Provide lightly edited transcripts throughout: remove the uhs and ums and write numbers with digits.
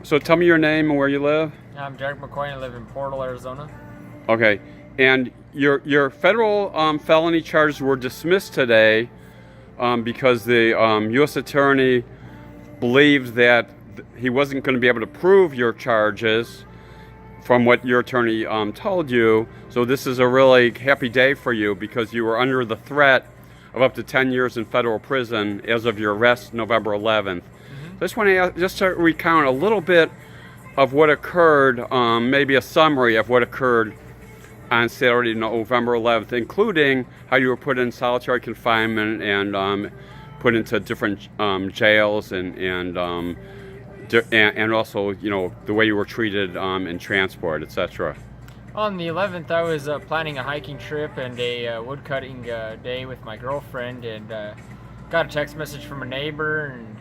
So tell me your name and where you live. I'm Derek McCoy. I live in Portal, Arizona. Okay, and your federal felony charges were dismissed today because the U.S. attorney believed that he wasn't going to be able to prove your charges from what your attorney told you. So this is a really happy day for you because you were under the threat of up to 10 years in federal prison as of your arrest November 11th. I just want to just to recount a little bit of what occurred, maybe a summary of what occurred on Saturday, November 11th, including how you were put in solitary confinement and put into different jails and also, you know, the way you were treated in transport, etc. On the 11th, I was planning a hiking trip and a woodcutting day with my girlfriend, and got a text message from a neighbor and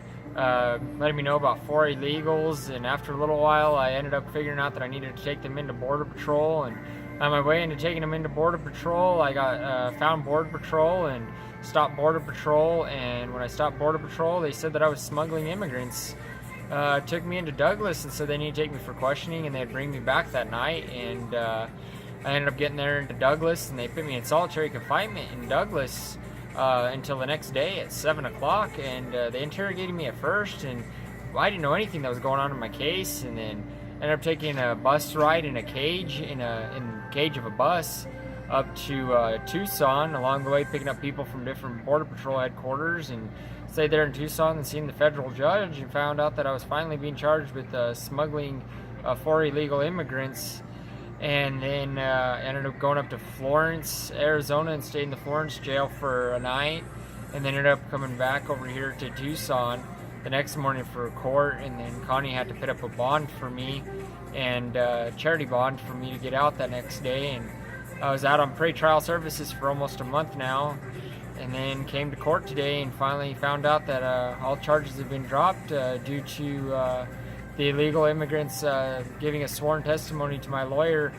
letting me know about 4 illegals. And after a little while, I ended up figuring out that I needed to take them into Border Patrol. And on my way into taking them into Border Patrol, I got found Border Patrol and stopped Border Patrol. And when I stopped Border Patrol, they said that I was smuggling immigrants. Took me into Douglas and said they need to take me for questioning, and they'd bring me back that night. And I ended up getting there into Douglas, and they put me in solitary confinement in Douglas until the next day at 7 o'clock. And they interrogated me at first, and I didn't know anything that was going on in my case. And then ended up taking a bus ride in a cage, in cage of a bus, up to Tucson. Along the way, picking up people from different Border Patrol headquarters, and stayed there in Tucson and seen the federal judge and found out that I was finally being charged with smuggling 4 illegal immigrants. And then ended up going up to Florence, Arizona, and stayed in the Florence jail for a night. And then ended up coming back over here to Tucson the next morning for court. And then Connie had to put up a bond for me, and charity bond for me to get out that next day. And I was out on pre-trial services for almost a month now. And then came to court today and finally found out that all charges have been dropped due to the illegal immigrants giving a sworn testimony to my lawyer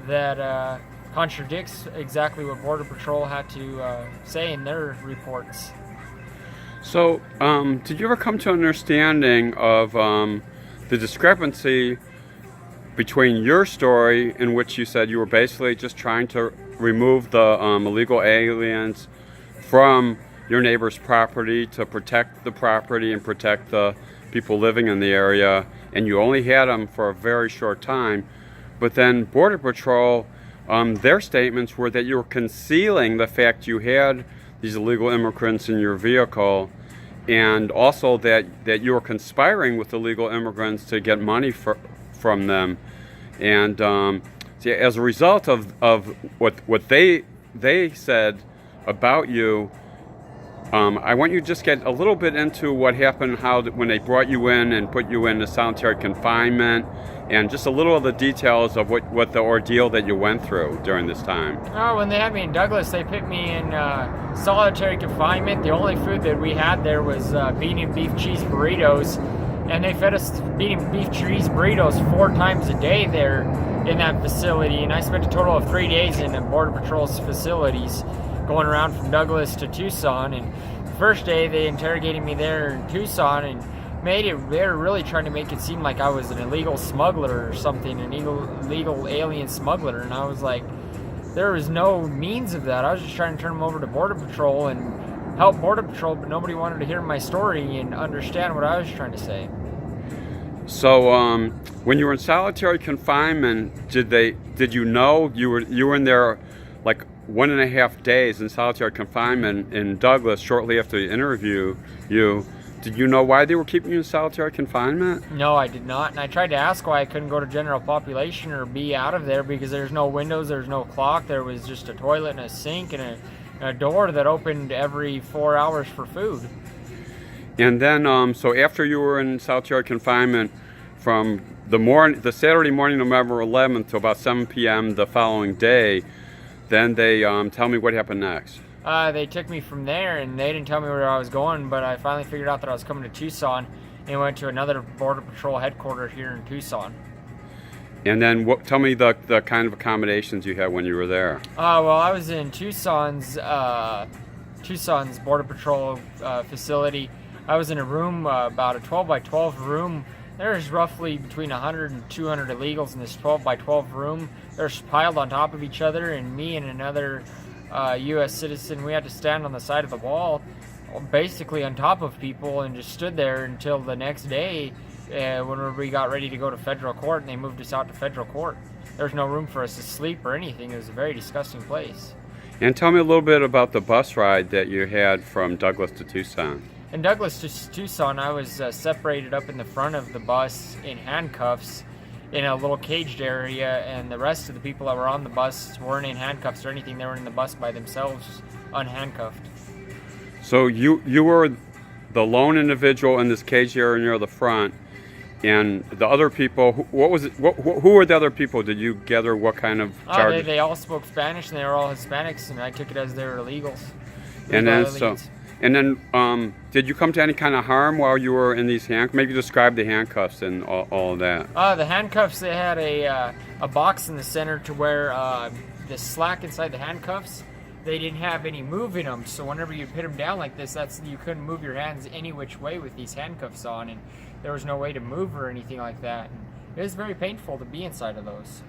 that contradicts exactly what Border Patrol had to say in their reports. So, did you ever come to an understanding of the discrepancy between your story, in which you said you were basically just trying to remove the illegal aliens from your neighbor's property to protect the property and protect the people living in the area, and you only had them for a very short time, but then Border Patrol, their statements were that you were concealing the fact you had these illegal immigrants in your vehicle, and also that you were conspiring with illegal immigrants to get money from them. And as a result of what they said about you, I want you to just get a little bit into what happened, when they brought you in and put you into solitary confinement, and just a little of the details of what the ordeal that you went through during this time. Oh, when they had me in Douglas, they put me in solitary confinement. The only food that we had there was bean and beef cheese burritos, and they fed us bean and beef cheese burritos 4 times a day there in that facility. And I spent a total of 3 days in Border Patrol's facilities, going around from Douglas to Tucson. And the first day they interrogated me there in Tucson and they were really trying to make it seem like I was an illegal smuggler or something, an illegal alien smuggler. And I was like, there was no means of that. I was just trying to turn them over to Border Patrol and help Border Patrol, but nobody wanted to hear my story and understand what I was trying to say. So when you were in solitary confinement, did you know you were in there like 1.5 days in solitary confinement in Douglas shortly after the interview you? Did you know why they were keeping you in solitary confinement? No, I did not. And I tried to ask why I couldn't go to general population or be out of there, because there's no windows, there's no clock. There was just a toilet and a sink and a door that opened every 4 hours for food. And then, so after you were in solitary confinement from the Saturday morning, November 11th, to about 7 p.m. the following day, then they tell me what happened next. They took me from there, and they didn't tell me where I was going, but I finally figured out that I was coming to Tucson and went to another Border Patrol headquarters here in Tucson. And then tell me the kind of accommodations you had when you were there. Well, I was in Tucson's Border Patrol facility. I was in a room, about a 12 by 12 room. There's roughly between 100 and 200 illegals in this 12 by 12 room. They're piled on top of each other, and me and another U.S. citizen, we had to stand on the side of the wall, basically on top of people, and just stood there until the next day when we got ready to go to federal court, and they moved us out to federal court. There was no room for us to sleep or anything. It was a very disgusting place. And tell me a little bit about the bus ride that you had from Douglas to Tucson. In Douglas to Tucson, I was separated up in the front of the bus in handcuffs in a little caged area, and the rest of the people that were on the bus weren't in handcuffs or anything. They were in the bus by themselves, unhandcuffed. So you were the lone individual in this caged area near the front, and the other people, who were the other people? Did you gather what kind of charges? They all spoke Spanish, and they were all Hispanics, and I took it as they were illegals. And then, did you come to any kind of harm while you were in these handcuffs? Maybe describe the handcuffs and all of that. The handcuffs, they had a box in the center to where the slack inside the handcuffs, they didn't have any move in them. So whenever you put them down like this, you couldn't move your hands any which way with these handcuffs on, and there was no way to move or anything like that. And it was very painful to be inside of those.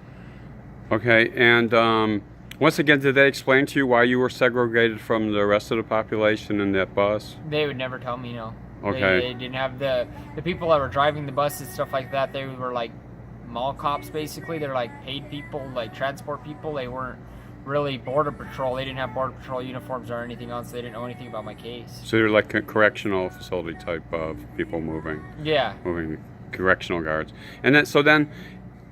Okay, and once again, did they explain to you why you were segregated from the rest of the population in that bus? They would never tell me, no. Okay. They didn't have the people that were driving the bus and stuff like that. They were like mall cops, basically. They're like paid people, like transport people. They weren't really border patrol. They didn't have border patrol uniforms or anything else. They didn't know anything about my case. So you're like a correctional facility type of people moving. Yeah. Moving correctional guards. And then,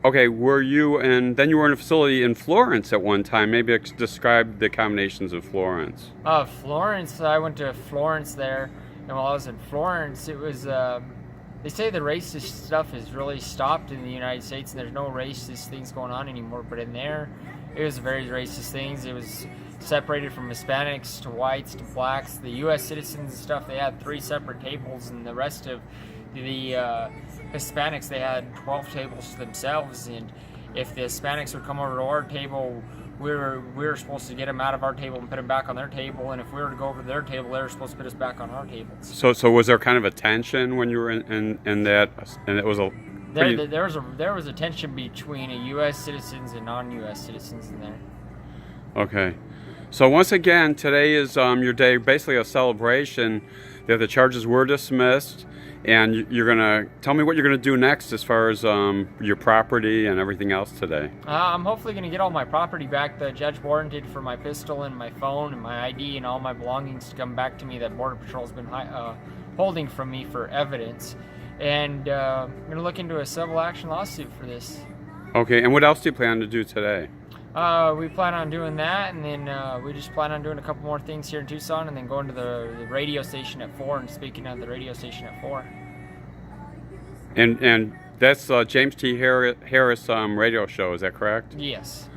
okay, then you were in a facility in Florence at one time. Maybe describe the accommodations in Florence. Florence, I went to Florence there, and while I was in Florence, it was, they say the racist stuff has really stopped in the United States, and there's no racist things going on anymore, but in there, it was very racist things. It was separated from Hispanics to whites to blacks. The U.S. citizens and stuff, they had 3 separate tables, and the rest of the Hispanics, they had 12 tables to themselves, and if the Hispanics would come over to our table, we were supposed to get them out of our table and put them back on their table, and if we were to go over to their table, they were supposed to put us back on our tables. So was there kind of a tension when you were in that, and it was a there was a tension between U.S. citizens and non-U.S. citizens in there. Okay. So once again, today is your day, basically a celebration that the charges were dismissed, and you're going to tell me what you're going to do next as far as your property and everything else today. I'm hopefully going to get all my property back. The judge warranted for my pistol and my phone and my ID and all my belongings to come back to me that Border Patrol's been holding from me for evidence. And I'm going to look into a civil action lawsuit for this. Okay, and what else do you plan to do today? We plan on doing that, and then we just plan on doing a couple more things here in Tucson, and then going to the radio station at 4 and speaking at the radio station at 4. And that's James T. Harris radio show, is that correct? Yes.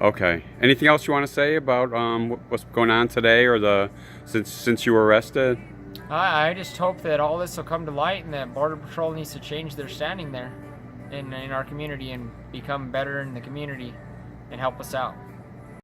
Okay. Anything else you want to say about what's going on today, or since you were arrested? I just hope that all this will come to light, and that Border Patrol needs to change their standing there in our community and become better in the community and help us out.